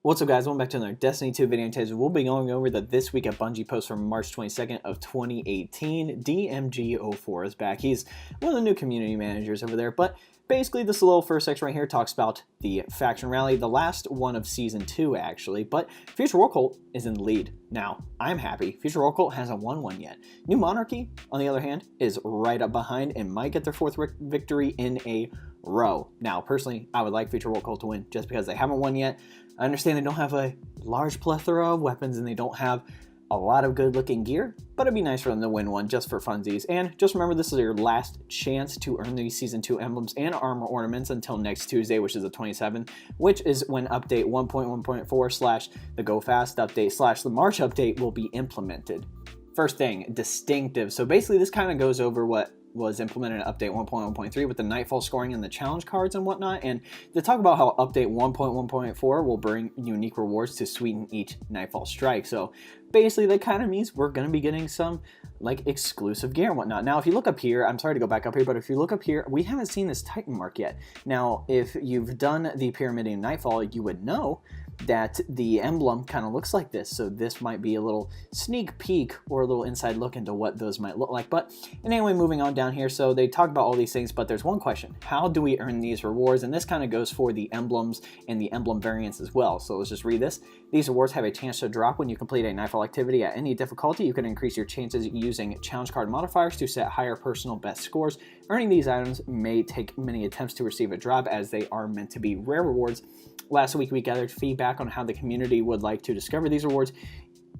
What's up guys, welcome back to another Destiny 2 video. Today we'll be going over the This Week at Bungie post from March 22nd of 2018. DMG04 is back. He's one of the new community managers over there, but basically this little first section right here talks about the faction rally, the last one of Season 2 actually, but Future War Cult is in the lead. Now, I'm happy. Future War Cult hasn't won one yet. New Monarchy, on the other hand, is right up behind and might get their fourth victory in a row. Now, personally, I would like Future War Cult to win just because they haven't won yet. I understand they don't have a large plethora of weapons and they don't have a lot of good looking gear, but it'd be nice for them to win one just for funsies. And just remember, this is your last chance to earn these Season 2 emblems and armor ornaments until next Tuesday, which is the 27th, which is when update 1.1.4 / the Go Fast update / the March update will be implemented. First thing, distinctive. So basically this kind of goes over what was implemented in update 1.1.3 with the Nightfall scoring and the challenge cards and whatnot, and to talk about how update 1.1.4 will bring unique rewards to sweeten each Nightfall strike. So basically that kind of means we're going to be getting some like exclusive gear and whatnot. Now if you look up here, I'm sorry to go back up here, but if you look up here, we haven't seen this Titan mark yet. Now if you've done the Pyramid in Nightfall, you would know that the emblem kind of looks like this, so this might be a little sneak peek or a little inside look into what those might look like. But anyway, moving on down here, so they talk about all these things, but there's one question: how do we earn these rewards? And this kind of goes for the emblems and the emblem variants as well. So let's just read this. These rewards have a chance to drop when you complete a Nightfall activity at any difficulty. You can increase your chances using challenge card modifiers to set higher personal best scores. Earning these items may take many attempts to receive a drop, as they are meant to be rare rewards. Last week we gathered feedback on how the community would like to discover these rewards.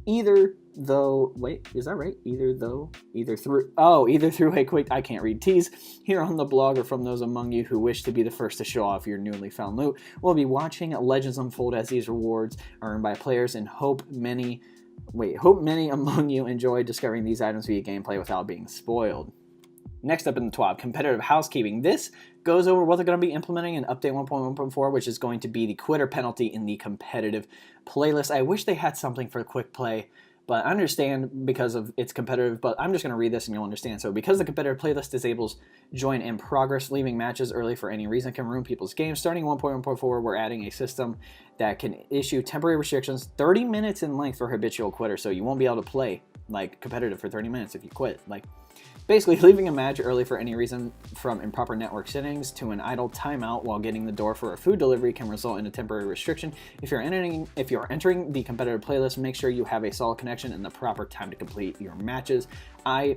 Either through a quick, I can't read, tease here on the blog, or from those among you who wish to be the first to show off your newly found loot. We'll be watching legends unfold as these rewards are earned by players, and hope many among you enjoy discovering these items via gameplay without being spoiled. Next up in the TWAB, competitive housekeeping. This goes over what they're going to be implementing in update 1.1.4, which is going to be the quitter penalty in the competitive playlist. I wish they had something for quick play, but I understand because of it's competitive, but I'm just going to read this and you'll understand. So because the competitive playlist disables join in progress, leaving matches early for any reason can ruin people's games. Starting 1.1.4, we're adding a system that can issue temporary restrictions 30 minutes in length for habitual quitters, so you won't be able to play like competitive for 30 minutes if you quit. Like, basically, leaving a match early for any reason, from improper network settings to an idle timeout while getting the door for a food delivery, can result in a temporary restriction. If you're entering the competitive playlist, make sure you have a solid connection and the proper time to complete your matches. I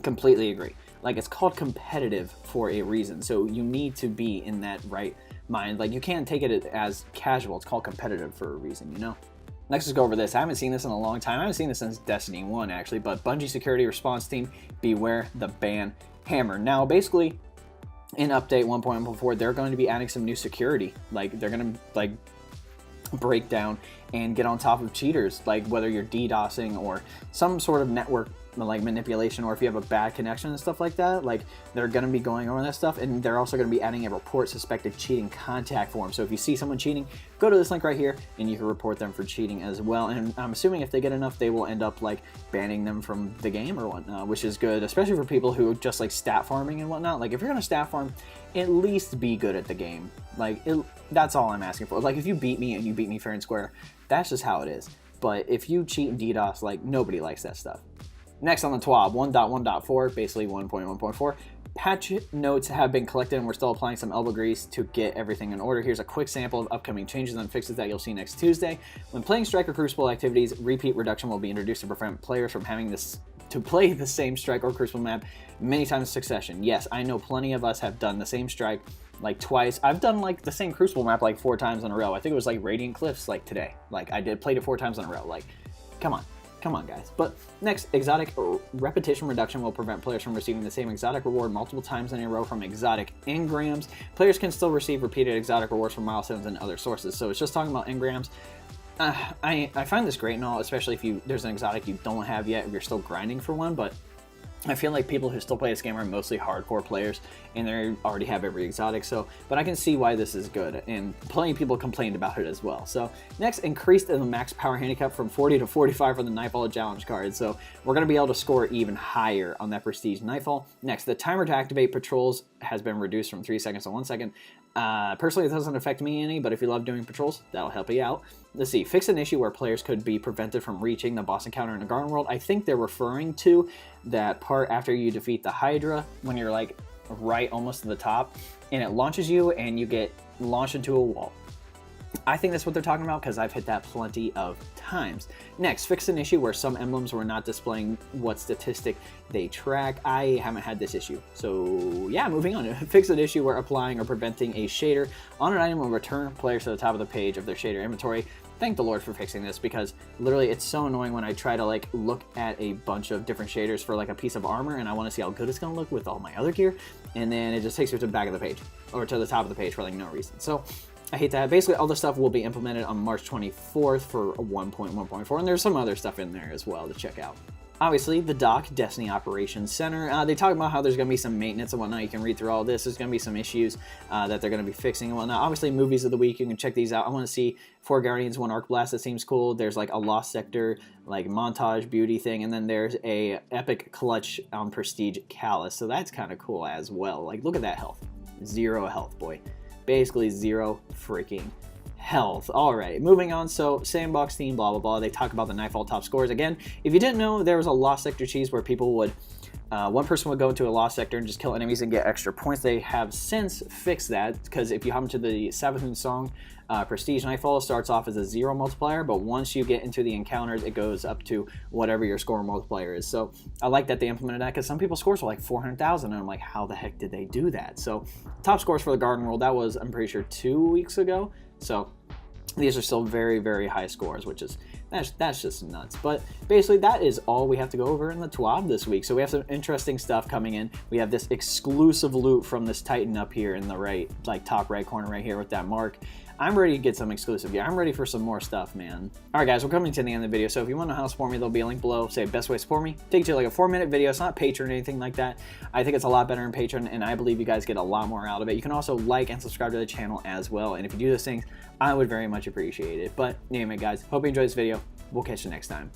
completely agree. Like, it's called competitive for a reason, so you need to be in that right mind. Like, you can't take it as casual. It's called competitive for a reason, you know? Next, let's go over this. I haven't seen this in a long time. I haven't seen this since Destiny 1, actually, but Bungie Security Response Team, beware the ban hammer. Now, basically, in update 1.1.4, they're going to be adding some new security. Like, they're going to, like, break down and get on top of cheaters, like whether you're DDoSing or some sort of network like manipulation, or if you have a bad connection and stuff like that. Like, they're going to be going over that stuff, and they're also going to be adding a report suspected cheating contact form. So if you see someone cheating, go to this link right here and you can report them for cheating as well. And I'm assuming if they get enough, they will end up like banning them from the game or whatnot, which is good, especially for people who just like stat farming and whatnot. Like, if you're going to stat farm, at least be good at the game. Like, that's all I'm asking for. Like, if you beat me and you beat me fair and square, that's just how it is. But if you cheat and DDoS, like, nobody likes that stuff. Next on the TWAB, 1.1.4, basically 1.1.4, patch notes have been collected and we're still applying some elbow grease to get everything in order. Here's a quick sample of upcoming changes and fixes that you'll see next Tuesday. When playing Strike or Crucible activities, repeat reduction will be introduced to prevent players from having to play the same Strike or Crucible map many times in succession. Yes, I know plenty of us have done the same Strike like twice. I've done like the same Crucible map like 4 times in a row. I think it was like Radiant Cliffs like today. Like, played it 4 times in a row. Like, come on guys. But next, exotic repetition reduction will prevent players from receiving the same exotic reward multiple times in a row from exotic engrams. Players can still receive repeated exotic rewards from milestones and other sources. So it's just talking about engrams. I find this great and all, especially if there's an exotic you don't have yet, if you're still grinding for one, but I feel like people who still play this game are mostly hardcore players and they already have every exotic, so, but I can see why this is good, and plenty of people complained about it as well. So next, increased the max power handicap from 40 to 45 for the Nightfall challenge card, so we're going to be able to score even higher on that prestige Nightfall. Next, the timer to activate patrols has been reduced from 3 seconds to 1 second. Personally, it doesn't affect me any, but if you love doing patrols, that'll help you out. Let's see. Fix an issue where players could be prevented from reaching the boss encounter in the Garden World. I think they're referring to that part after you defeat the Hydra, when you're like right almost to the top, and it launches you and you get launched into a wall. I think that's what they're talking about because I've hit that plenty of times. Next, fix an issue where some emblems were not displaying what statistic they track. I haven't had this issue. So yeah, moving on. Fix an issue where applying or preventing a shader on an item will return players to the top of the page of their shader inventory. Thank the Lord for fixing this, because literally it's so annoying when I try to like look at a bunch of different shaders for like a piece of armor and I want to see how good it's going to look with all my other gear, and then it just takes you to the back of the page or to the top of the page for like no reason. So I hate that. Basically, all the stuff will be implemented on March 24th for 1.1.4, and there's some other stuff in there as well to check out. Obviously, the dock, Destiny Operations Center, they talk about how there's going to be some maintenance and whatnot. You can read through all this. There's going to be some issues that they're going to be fixing and whatnot. Obviously, movies of the week, you can check these out. I want to see 4 Guardians, 1 Arc Blast. That seems cool. There's like a Lost Sector, like montage beauty thing, and then there's a epic clutch on Prestige Callus. So that's kind of cool as well. Like, look at that health. 0 health, boy. Basically 0 freaking health. Alright, moving on. So sandbox theme, blah blah blah. They talk about the Nightfall top scores again. If you didn't know, there was a Lost Sector cheese where people would one person would go into a Lost Sector and just kill enemies and get extra points. They have since fixed that, because if you hop into the Savathun song, Prestige Nightfall starts off as a 0 multiplier, but once you get into the encounters, it goes up to whatever your score multiplier is. So I like that they implemented that, because some people's scores were like 400,000, and I'm like, how the heck did they do that? So top scores for the Garden World, that was, I'm pretty sure, 2 weeks ago. So these are still very, very high scores, which is, that's just nuts. But basically, that is all we have to go over in the TWAB this week. So we have some interesting stuff coming in. We have this exclusive loot from this Titan up here in the right, like top right corner right here with that mark. I'm ready to get some exclusive gear. I'm ready for some more stuff, man. Alright guys, we're coming to the end of the video, so if you want to know how to support me, there'll be a link below. Say best way to support me. Take you to like a 4-minute video. It's not Patreon or anything like that. I think it's a lot better in Patreon, and I believe you guys get a lot more out of it. You can also like and subscribe to the channel as well, and if you do those things, I would very much appreciate it. But anyway guys, hope you enjoyed this video. We'll catch you next time.